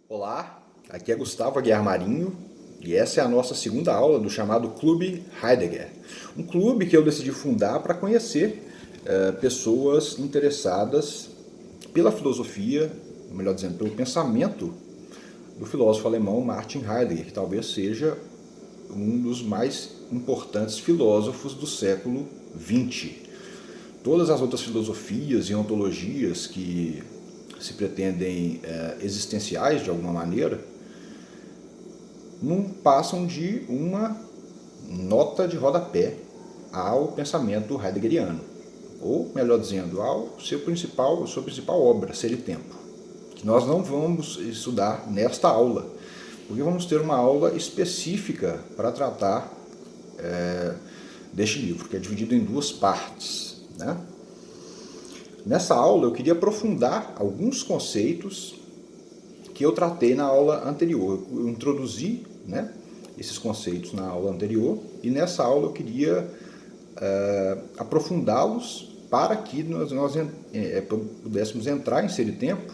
Olá, aqui é Gustavo Aguiar Marinho e essa é a nossa segunda aula do chamado Clube Heidegger. Um clube que eu decidi fundar para conhecer pessoas interessadas pela filosofia, ou melhor dizendo, pelo pensamento do filósofo alemão Martin Heidegger, que talvez seja um dos mais importantes filósofos do século XX. Todas as outras filosofias e ontologias que se pretendem existenciais de alguma maneira não passam de uma nota de rodapé ao pensamento heideggeriano, ou melhor dizendo, sua principal obra, Ser e Tempo, que nós não vamos estudar nesta aula, porque vamos ter uma aula específica para tratar deste livro, que é dividido em duas partes, né? Nessa aula eu queria aprofundar alguns conceitos que eu tratei na aula anterior. Eu introduzi, né, esses conceitos na aula anterior e nessa aula eu queria aprofundá-los para que nós pudéssemos entrar em Ser e Tempo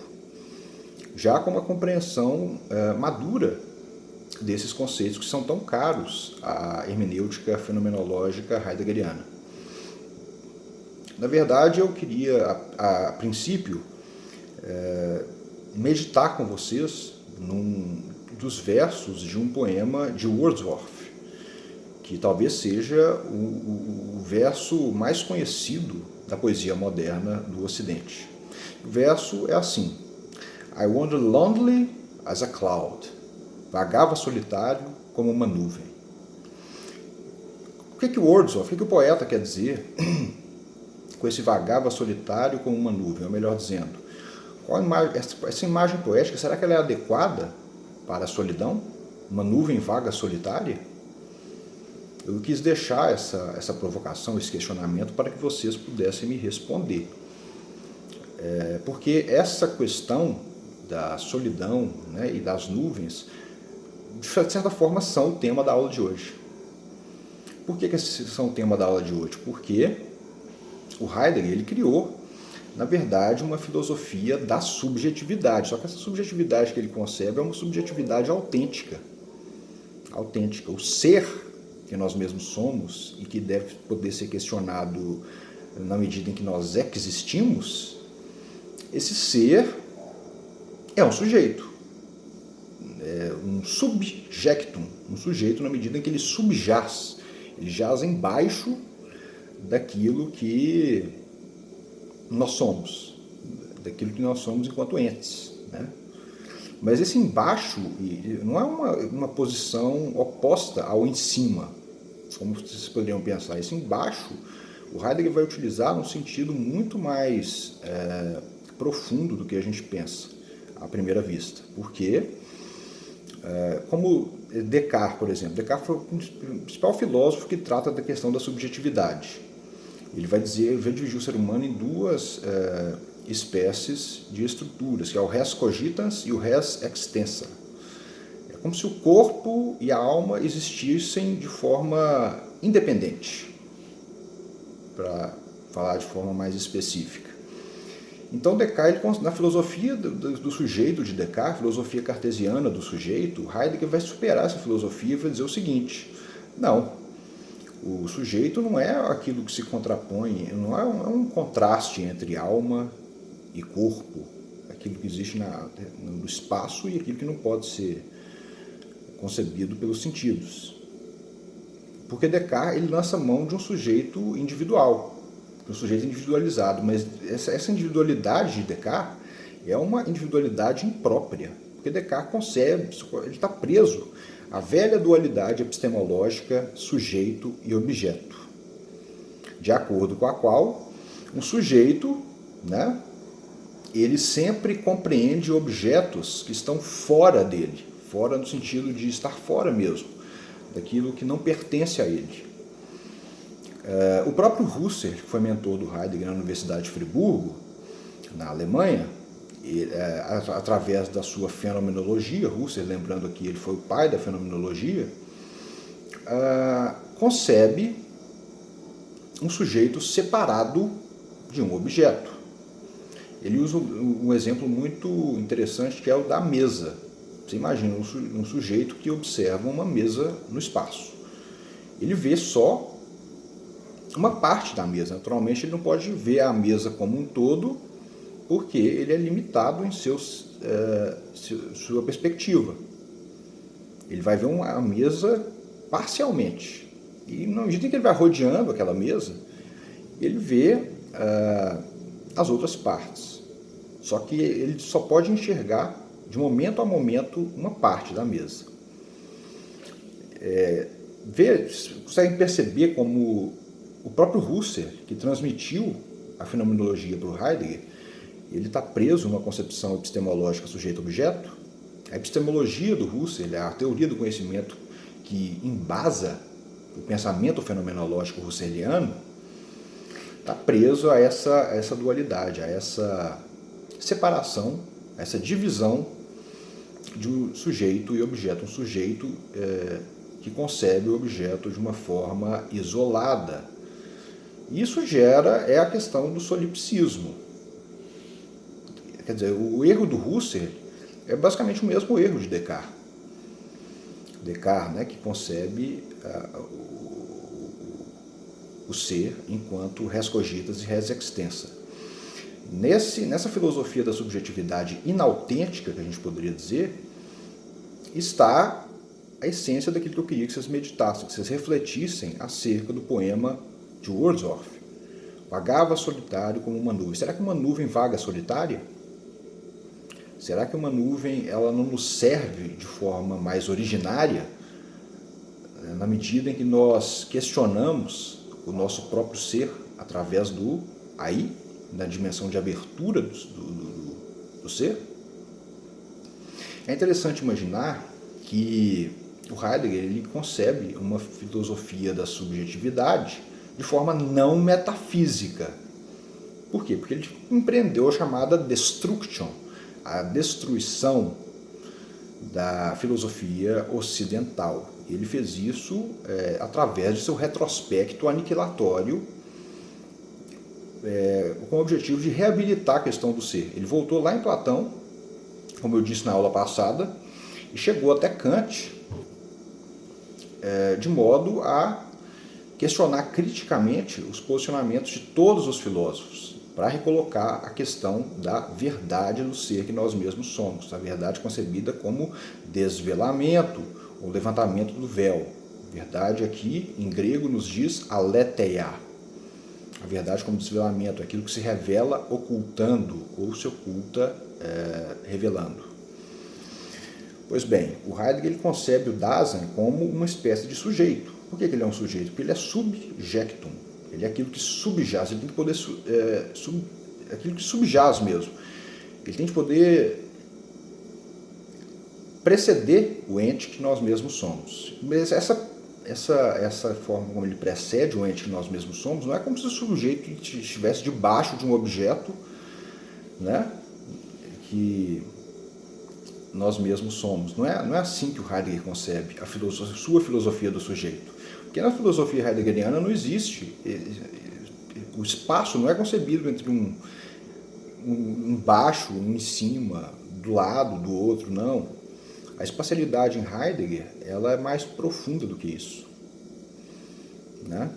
já com uma compreensão madura desses conceitos que são tão caros à hermenêutica fenomenológica heideggeriana. Na verdade, eu queria, a princípio, meditar com vocês num dos versos de um poema de Wordsworth, que talvez seja o verso mais conhecido da poesia moderna do Ocidente. O verso é assim: I wandered lonely as a cloud. Vagava solitário como uma nuvem. O que o Wordsworth, o que o poeta quer dizer com esse vagava solitário como uma nuvem? Ou melhor dizendo, essa imagem poética, será que ela é adequada para a solidão? Uma nuvem vaga solitária? Eu quis deixar essa provocação, esse questionamento, para que vocês pudessem me responder. Porque essa questão da solidão, né, e das nuvens, de certa forma, são o tema da aula de hoje. Por que esses são o tema da aula de hoje? Porque o Heidegger ele criou, na verdade, uma filosofia da subjetividade. Só que essa subjetividade que ele concebe é uma subjetividade autêntica. Autêntica. O ser que nós mesmos somos e que deve poder ser questionado na medida em que nós existimos, esse ser é um sujeito. É um subjectum. Um sujeito na medida em que ele subjaz. Ele jaz embaixo daquilo que nós somos, enquanto entes, né? Mas esse embaixo não é uma posição oposta ao em cima, como vocês poderiam pensar. Esse embaixo, o Heidegger vai utilizar num sentido muito mais profundo do que a gente pensa à primeira vista. Porque, como Descartes, por exemplo, Descartes foi o principal filósofo que trata da questão da subjetividade. Ele vai dividir o ser humano em duas espécies de estruturas, que é o res cogitans e o res extensa. É como se o corpo e a alma existissem de forma independente, para falar de forma mais específica. Então Descartes, na filosofia do sujeito de Descartes, filosofia cartesiana do sujeito, Heidegger vai superar essa filosofia e vai dizer o seguinte: não, o sujeito não é aquilo que se contrapõe, não é um contraste entre alma e corpo, aquilo que existe no espaço e aquilo que não pode ser concebido pelos sentidos. Porque Descartes ele lança mão de um sujeito individual, de um sujeito individualizado, mas essa individualidade de Descartes é uma individualidade imprópria, porque Descartes concebe, ele está preso à velha dualidade epistemológica sujeito e objeto, de acordo com a qual um sujeito, né, ele sempre compreende objetos que estão fora dele, fora no sentido de estar fora mesmo, daquilo que não pertence a ele. O próprio Husserl, que foi mentor do Heidegger na Universidade de Friburgo, na Alemanha, através da sua fenomenologia, Husserl, lembrando aqui, ele foi o pai da fenomenologia, concebe um sujeito separado de um objeto. Ele usa um exemplo muito interessante que é o da mesa. Você imagina um sujeito que observa uma mesa no espaço. Ele vê só uma parte da mesa. Naturalmente, ele não pode ver a mesa como um todo, porque ele é limitado em sua perspectiva. Ele vai ver uma mesa parcialmente. E na medida em que ele vai rodeando aquela mesa, ele vê as outras partes. Só que ele só pode enxergar, de momento a momento, uma parte da mesa. Conseguem perceber como o próprio Husserl, que transmitiu a fenomenologia para o Heidegger, ele está preso numa concepção epistemológica sujeito-objeto. A epistemologia do Husserl, a teoria do conhecimento que embasa o pensamento fenomenológico husserliano, está preso a essa dualidade, a essa separação, a essa divisão de um sujeito e objeto. Um sujeito que concebe o objeto de uma forma isolada. Isso é a questão do solipsismo. Quer dizer, o erro do Husserl é basicamente o mesmo erro de Descartes. Descartes, né, que concebe o ser enquanto res cogitas e res extensa. Nessa filosofia da subjetividade inautêntica, que a gente poderia dizer, está a essência daquilo que eu queria que vocês meditassem, que vocês refletissem acerca do poema de Wordsworth. Vagava solitário como uma nuvem. Será que uma nuvem vaga solitária? Será que uma nuvem ela não nos serve de forma mais originária, na medida em que nós questionamos o nosso próprio ser através do aí, da dimensão de abertura do ser? É interessante imaginar que o Heidegger ele concebe uma filosofia da subjetividade de forma não metafísica. Por quê? Porque ele empreendeu a chamada destruction, a destruição da filosofia ocidental. Ele fez isso através de seu retrospecto aniquilatório, com o objetivo de reabilitar a questão do ser. Ele voltou lá em Platão, como eu disse na aula passada, e chegou até Kant, de modo a questionar criticamente os posicionamentos de todos os filósofos, para recolocar a questão da verdade do ser que nós mesmos somos, a verdade concebida como desvelamento, ou levantamento do véu. Verdade aqui, em grego, nos diz aletheia. A verdade como desvelamento, aquilo que se revela ocultando, ou se oculta revelando. Pois bem, o Heidegger ele concebe o Dasein como uma espécie de sujeito. Por que ele é um sujeito? Porque ele é subjectum. Ele é aquilo que subjaz, ele tem que poder aquilo que subjaz mesmo. Ele tem que poder preceder o ente que nós mesmos somos. Mas essa forma como ele precede o ente que nós mesmos somos não é como se o sujeito estivesse debaixo de um objeto, né, que nós mesmos somos. Não é assim que o Heidegger concebe a sua filosofia do sujeito. Porque na filosofia heideggeriana não existe, o espaço não é concebido entre um embaixo, um em cima, do lado, do outro, não. A espacialidade em Heidegger ela é mais profunda do que isso, né?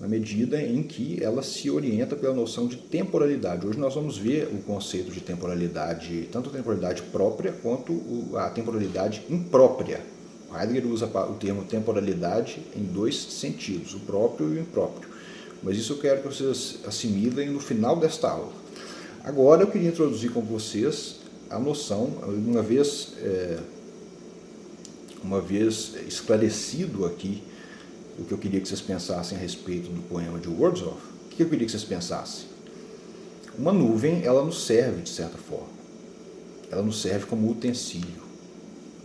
Na medida em que ela se orienta pela noção de temporalidade. Hoje nós vamos ver o conceito de temporalidade, tanto a temporalidade própria quanto a temporalidade imprópria. Heidegger usa o termo temporalidade em dois sentidos, o próprio e o impróprio. Mas isso eu quero que vocês assimilem no final desta aula. Agora eu queria introduzir com vocês a noção, uma vez esclarecido aqui o que eu queria que vocês pensassem a respeito do poema de Wordsworth, o que eu queria que vocês pensassem? Uma nuvem, ela nos serve de certa forma. Ela nos serve como utensílio.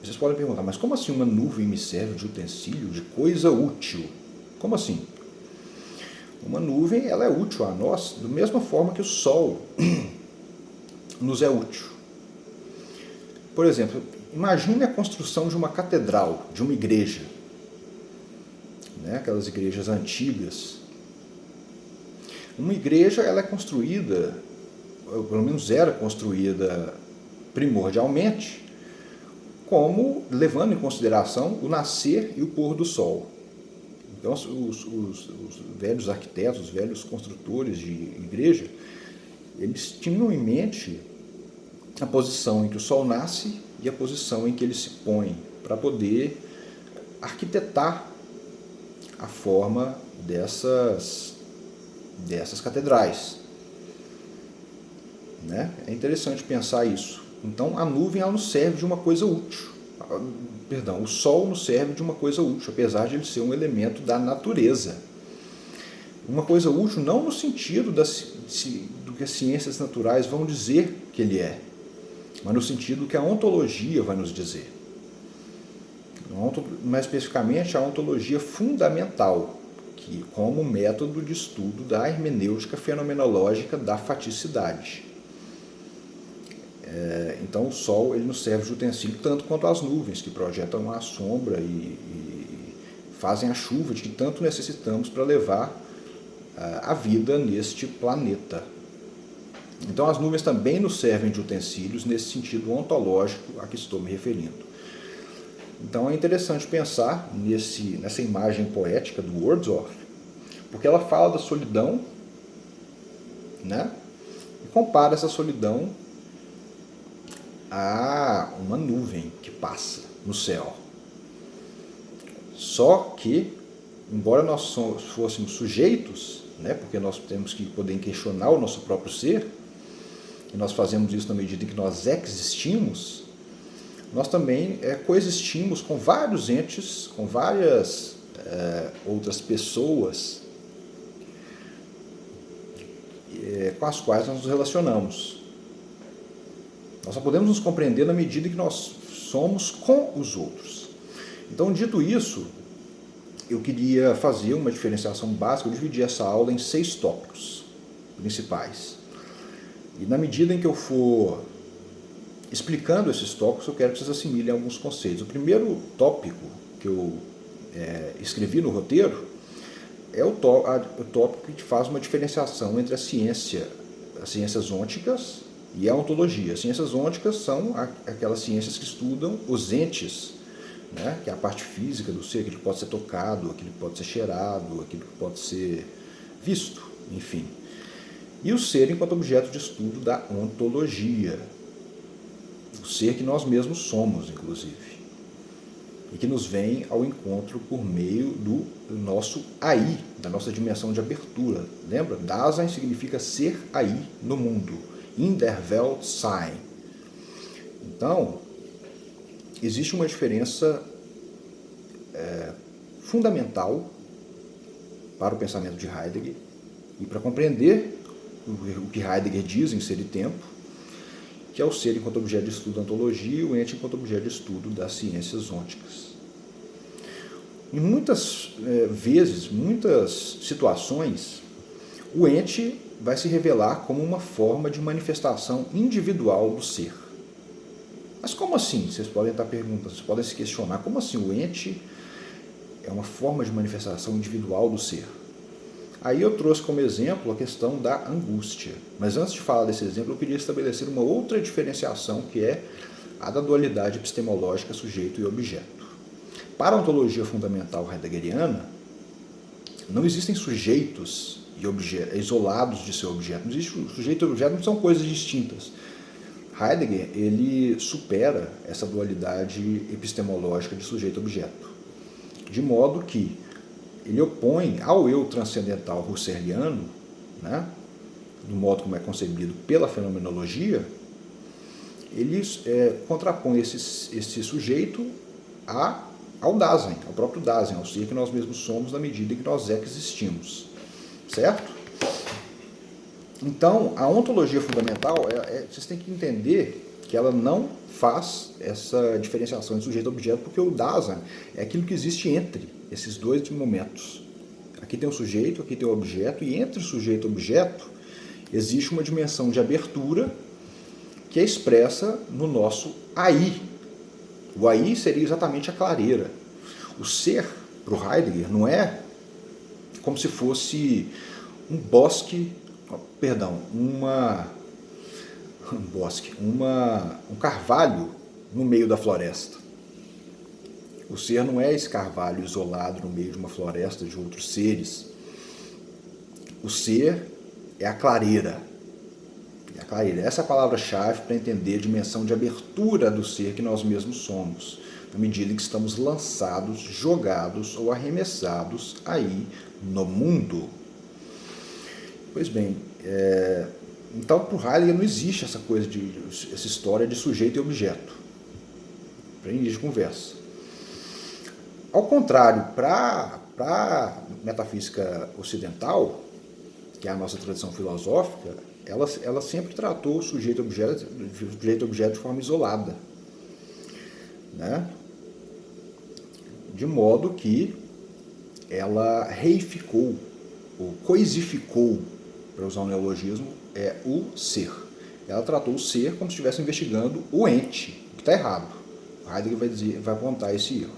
Vocês podem perguntar, mas como assim uma nuvem me serve de utensílio, de coisa útil? Como assim? Uma nuvem ela é útil a nós da mesma forma que o sol nos é útil. Por exemplo, imagine a construção de uma catedral, de uma igreja, né? Aquelas igrejas antigas. Uma igreja ela é construída, ou pelo menos era construída primordialmente, como levando em consideração o nascer e o pôr do sol. Então, os velhos arquitetos, os velhos construtores de igreja, eles tinham em mente a posição em que o sol nasce e a posição em que ele se põe, para poder arquitetar a forma dessas catedrais. Né? É interessante pensar isso. Então, a nuvem ela nos serve de uma coisa útil. Perdão, o sol nos serve de uma coisa útil, apesar de ele ser um elemento da natureza. Uma coisa útil não no sentido do que as ciências naturais vão dizer que ele é, mas no sentido que a ontologia vai nos dizer. Mais especificamente, a ontologia fundamental, que como método de estudo da hermenêutica fenomenológica da faticidade. Então o Sol ele nos serve de utensílio tanto quanto as nuvens, que projetam a sombra e fazem a chuva de que tanto necessitamos para levar a vida neste planeta. Então as nuvens também nos servem de utensílios nesse sentido ontológico a que estou me referindo. Então é interessante pensar nessa imagem poética do Wordsworth, porque ela fala da solidão, né? E compara essa solidão a uma nuvem que passa no céu. Só que, embora nós fôssemos sujeitos, né, porque nós temos que poder questionar o nosso próprio ser, e nós fazemos isso na medida em que nós existimos, nós também coexistimos com vários entes, com várias outras pessoas com as quais nós nos relacionamos. Nós só podemos nos compreender na medida em que nós somos com os outros. Então, dito isso, eu queria fazer uma diferenciação básica. Eu dividi essa aula em 6 tópicos principais. E na medida em que eu for explicando esses tópicos, eu quero que vocês assimilem alguns conceitos. O primeiro tópico que eu escrevi no roteiro é o tópico que faz uma diferenciação entre as ciências ônticas e a ontologia. As ciências ônticas são aquelas ciências que estudam os entes, né? Que é a parte física do ser, aquilo que pode ser tocado, aquilo que pode ser cheirado, aquilo que pode ser visto, enfim. E o ser enquanto objeto de estudo da ontologia. O ser que nós mesmos somos, inclusive. E que nos vem ao encontro por meio do nosso aí, da nossa dimensão de abertura. Lembra? Dasein significa ser aí no mundo. In der Welt sein. Então, existe uma diferença fundamental para o pensamento de Heidegger e para compreender o que Heidegger diz em Ser e Tempo, que é o ser enquanto objeto de estudo da ontologia e o ente enquanto objeto de estudo das ciências ônticas. Em muitas vezes, muitas situações, o ente vai se revelar como uma forma de manifestação individual do ser. Mas como assim? Vocês podem estar perguntando, vocês podem se questionar, como assim o ente é uma forma de manifestação individual do ser? Aí eu trouxe como exemplo a questão da angústia. Mas antes de falar desse exemplo, eu queria estabelecer uma outra diferenciação, que é a da dualidade epistemológica sujeito e objeto. Para a ontologia fundamental heideggeriana, não existem sujeitos e objetos isolados de seu objeto. Não existe sujeito e objeto, não são coisas distintas. Heidegger ele supera essa dualidade epistemológica de sujeito e objeto, de modo que ele opõe ao eu transcendental husserliano, né, do modo como é concebido pela fenomenologia, ele contrapõe esse sujeito ao Dasein, ao próprio Dasein, ao ser que nós mesmos somos na medida em que nós existimos. Certo? Então, a ontologia fundamental, vocês têm que entender que ela não faz essa diferenciação de sujeito e objeto, porque o Dasein é aquilo que existe entre esses dois momentos. Aqui tem o sujeito, aqui tem o objeto, e entre sujeito e objeto existe uma dimensão de abertura que é expressa no nosso aí. O aí seria exatamente a clareira. O ser, para o Heidegger, não é como se fosse um carvalho no meio da floresta. O ser não é esse carvalho isolado no meio de uma floresta de outros seres. O ser é a clareira. Essa é a palavra-chave para entender a dimensão de abertura do ser que nós mesmos somos, na medida em que estamos lançados, jogados ou arremessados aí no mundo. Pois bem, então para o Heidegger não existe essa história de sujeito e objeto. Para início de conversa. Ao contrário, para a metafísica ocidental, que é a nossa tradição filosófica, ela sempre tratou o sujeito e objeto de forma isolada, né? De modo que ela reificou, ou coisificou, para usar um neologismo, o ser. Ela tratou o ser como se estivesse investigando o ente, o que está errado. Heidegger vai apontar esse erro.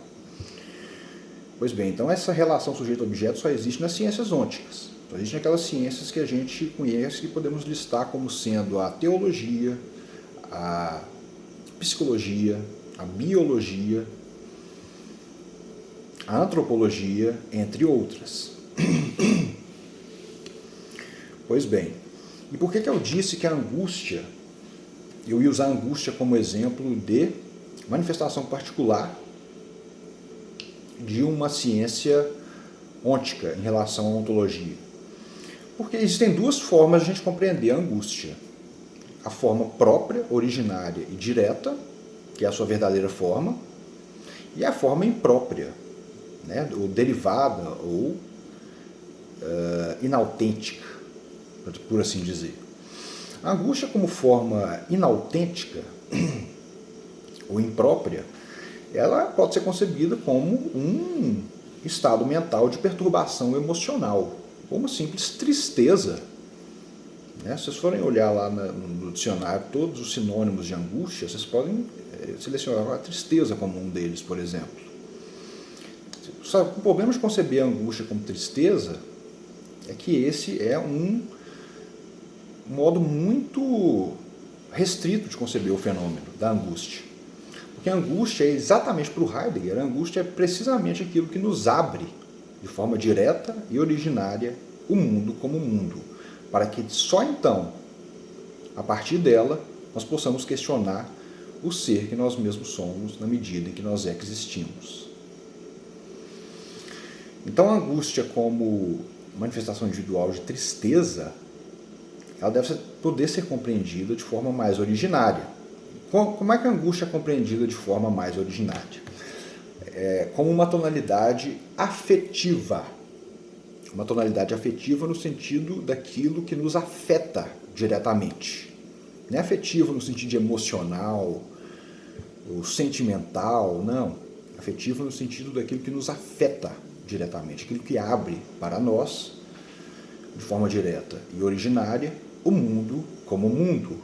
Pois bem, então essa relação sujeito-objeto só existe nas ciências ônticas. Só existe naquelas ciências que a gente conhece e podemos listar como sendo a teologia, a psicologia, a biologia, a antropologia, entre outras. Pois bem, e por que eu disse que a angústia, eu ia usar a angústia como exemplo de manifestação particular de uma ciência ôntica em relação à ontologia? Porque existem duas formas de a gente compreender a angústia. A forma própria, originária e direta, que é a sua verdadeira forma, e a forma imprópria, né, ou derivada, ou inautêntica, por assim dizer. A angústia como forma inautêntica ou imprópria, ela pode ser concebida como um estado mental de perturbação emocional, como uma simples tristeza. Né? Se vocês forem olhar lá no dicionário todos os sinônimos de angústia, vocês podem selecionar a tristeza como um deles, por exemplo. O problema de conceber a angústia como tristeza é que esse é um modo muito restrito de conceber o fenômeno da angústia. Porque a angústia é exatamente para o Heidegger, a angústia é precisamente aquilo que nos abre de forma direta e originária o mundo como mundo, para que só então, a partir dela, nós possamos questionar o ser que nós mesmos somos na medida em que nós existimos. Então a angústia como manifestação individual de tristeza, ela deve poder ser compreendida de forma mais originária. Como é que a angústia é compreendida de forma mais originária? Como uma tonalidade afetiva. Uma tonalidade afetiva no sentido daquilo que nos afeta diretamente. Não é afetivo no sentido de emocional, ou sentimental, não. Afetivo no sentido daquilo que nos afeta diretamente, aquilo que abre para nós, de forma direta e originária, o mundo como mundo,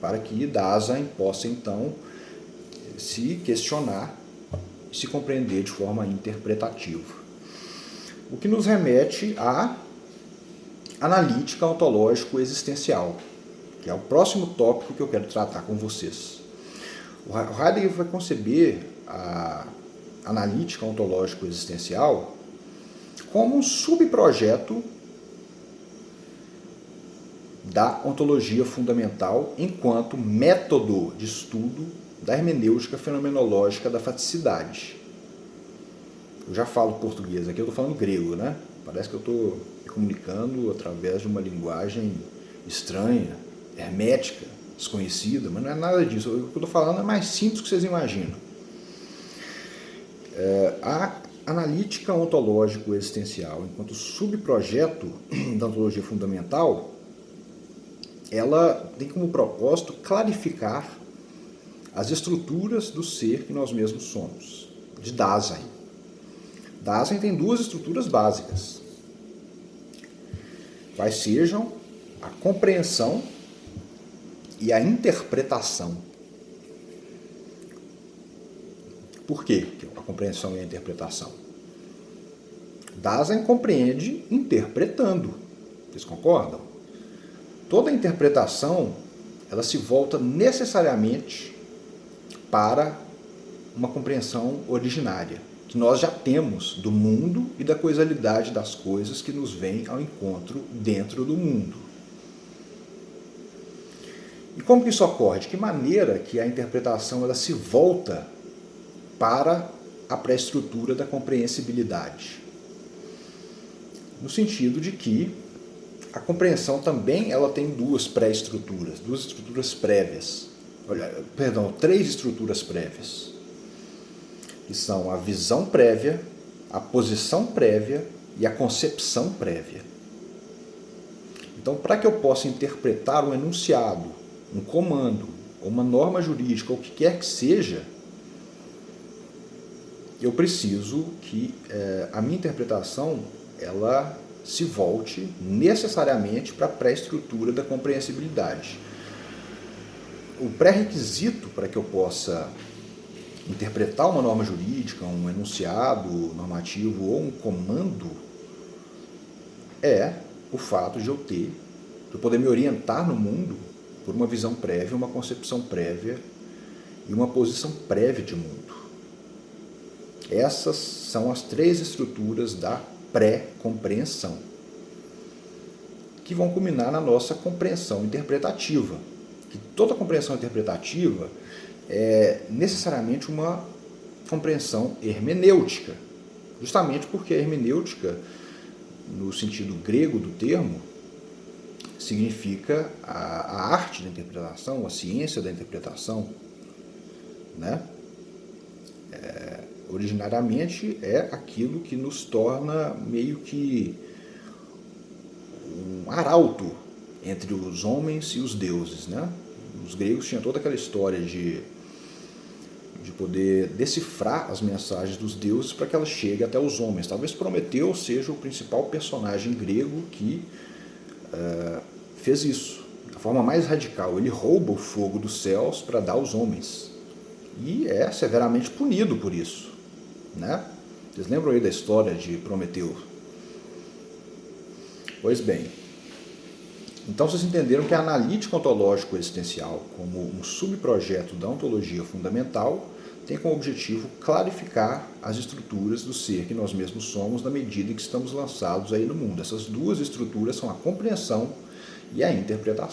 para que Dasein possa então se questionar e se compreender de forma interpretativa. O que nos remete à analítica ontológico-existencial, que é o próximo tópico que eu quero tratar com vocês. O Heidegger vai conceber a analítica ontológico-existencial como um subprojeto da ontologia fundamental enquanto método de estudo da hermenêutica fenomenológica da faticidade. Eu já falo português aqui, eu estou falando grego, né? Parece que eu estou me comunicando através de uma linguagem estranha, hermética, desconhecida, mas não é nada disso. O que eu estou falando é mais simples do que vocês imaginam. A analítica ontológico-existencial, enquanto subprojeto da ontologia fundamental, ela tem como propósito clarificar as estruturas do ser que nós mesmos somos, de Dasein. Dasein tem duas estruturas básicas, quais sejam a compreensão e a interpretação. Por quê a compreensão e a interpretação? Dasein compreende interpretando. Vocês concordam? Toda interpretação, ela se volta necessariamente para uma compreensão originária, que nós já temos do mundo e da causalidade das coisas que nos vêm ao encontro dentro do mundo. E como que isso ocorre? De que maneira que a interpretação ela se volta para a pré-estrutura da compreensibilidade? No sentido de que a compreensão também ela tem duas pré-estruturas, duas estruturas prévias. Três estruturas prévias, que são a visão prévia, a posição prévia e a concepção prévia. Então, para que eu possa interpretar um enunciado, um comando, ou uma norma jurídica, ou o que quer que seja, eu preciso que a minha interpretação ela se volte necessariamente para a pré-estrutura da compreensibilidade. O pré-requisito para que eu possa interpretar uma norma jurídica, um enunciado normativo ou um comando é o fato de eu poder me orientar no mundo por uma visão prévia, uma concepção prévia e uma posição prévia de mundo. Essas são as três estruturas da pré-compreensão, que vão culminar na nossa compreensão interpretativa. Que toda compreensão interpretativa é necessariamente uma compreensão hermenêutica, justamente porque a hermenêutica, no sentido grego do termo, significa a arte da interpretação, a ciência da interpretação, né? Originariamente é aquilo que nos torna meio que um arauto entre os homens e os deuses, né? Os gregos tinham toda aquela história de poder decifrar as mensagens dos deuses para que elas cheguem até os homens. Talvez Prometeu seja o principal personagem grego que fez isso. A forma mais radical, ele rouba o fogo dos céus para dar aos homens. E é severamente punido por isso, né? Vocês lembram aí da história de Prometeu? Pois bem, então vocês entenderam que a analítica ontológico existencial, como um subprojeto da ontologia fundamental, tem como objetivo clarificar as estruturas do ser que nós mesmos somos na medida em que estamos lançados aí no mundo. Essas duas estruturas são a compreensão e a interpretação.